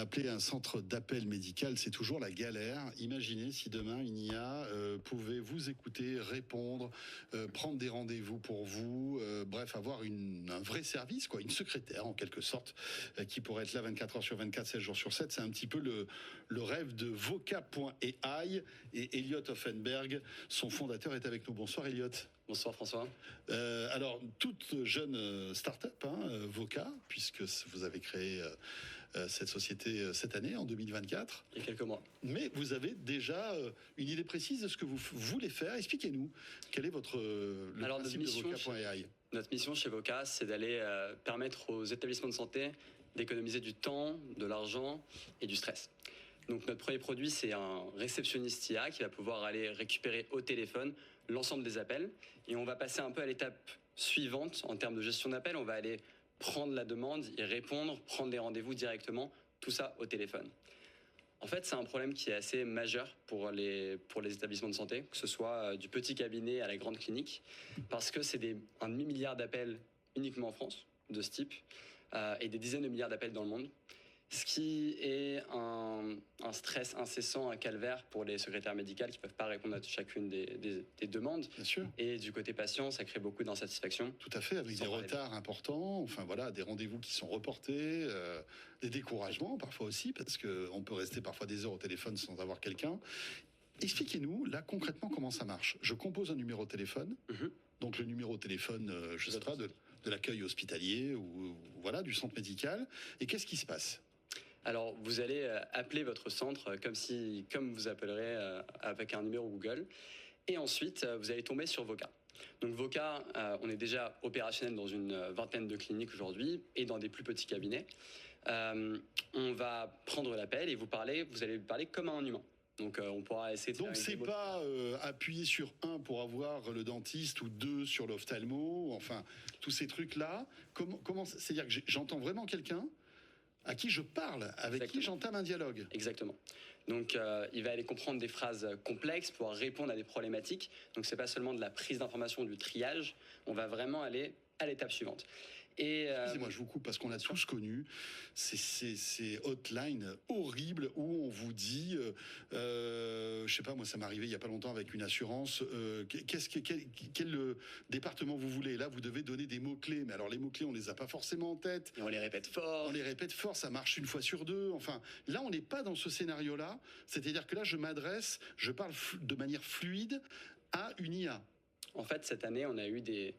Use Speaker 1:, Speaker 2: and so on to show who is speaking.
Speaker 1: appeler un centre d'appel médical, c'est toujours la galère. Imaginez si demain une IA pouvait vous écouter, répondre, prendre des rendez-vous pour vous, bref, avoir un vrai service, quoi, une secrétaire en quelque sorte, qui pourrait être là 24 heures sur 24, 7 jours sur 7. C'est un petit peu le rêve de Voca.ai, et Elliot Offenberg, son fondateur, est avec nous. Bonsoir Elliot.
Speaker 2: Bonsoir François.
Speaker 1: Alors, toute jeune start-up, Voca, puisque vous avez créé cette société cette année, en 2024.
Speaker 2: Il y a quelques mois.
Speaker 1: Mais vous avez déjà une idée précise de ce que vous voulez faire. Expliquez-nous, quel est le principe de Voca.ai?
Speaker 2: Notre mission chez Voca, c'est d'aller permettre aux établissements de santé d'économiser du temps, de l'argent et du stress. Donc notre premier produit, c'est un réceptionniste IA qui va pouvoir aller récupérer au téléphone l'ensemble des appels. Et on va passer un peu à l'étape suivante en termes de gestion d'appels. On va aller prendre la demande, y répondre, prendre des rendez-vous directement, tout ça au téléphone. En fait, c'est un problème qui est assez majeur pour les établissements de santé, que ce soit du petit cabinet à la grande clinique, parce que c'est un demi-milliard d'appels uniquement en France de ce type, et des dizaines de milliards d'appels dans le monde. Ce qui est un stress incessant, un calvaire pour les secrétaires médicales qui ne peuvent pas répondre à chacune des demandes.
Speaker 1: Bien sûr.
Speaker 2: Et du côté patient, ça crée beaucoup d'insatisfaction.
Speaker 1: Tout à fait, avec des retards importants, enfin voilà, des rendez-vous qui sont reportés, des découragements parfois aussi, parce qu'on peut rester parfois des heures au téléphone sans avoir quelqu'un. Expliquez-nous, là, concrètement, comment ça marche. Je compose un numéro de téléphone, donc le numéro de téléphone, je ne sais pas, de l'accueil hospitalier ou voilà, du centre médical. Et qu'est-ce qui se passe ?
Speaker 2: Alors, vous allez appeler votre centre comme vous appellerez avec un numéro Google. Et ensuite, vous allez tomber sur Voca. Donc Voca, on est déjà opérationnel dans une vingtaine de cliniques aujourd'hui et dans des plus petits cabinets. On va prendre l'appel et vous allez parler comme à un humain. Donc on pourra essayer de...
Speaker 1: Donc c'est pas appuyer sur 1 pour avoir le dentiste ou 2 sur l'ophtalmo, enfin tous ces trucs-là. Comment c'est-à-dire que j'entends vraiment quelqu'un à qui je parle, avec qui j'entame un dialogue.
Speaker 2: Exactement. Donc, il va aller comprendre des phrases complexes, pouvoir répondre à des problématiques. Donc, c'est pas seulement de la prise d'information, du triage. On va vraiment aller à l'étape suivante.
Speaker 1: Excusez-moi, je vous coupe parce qu'on a tous connu ces hotlines horribles où on vous dit, je sais pas, moi ça m'est arrivé il y a pas longtemps avec une assurance, quel département vous voulez. Là, vous devez donner des mots-clés, mais alors les mots-clés, on les a pas forcément en tête.
Speaker 2: Et on les répète fort.
Speaker 1: On les répète fort, ça marche une fois sur 2. Enfin, là, on n'est pas dans ce scénario-là. C'est-à-dire que là, je parle de manière fluide à une IA.
Speaker 2: En fait, cette année, on a eu des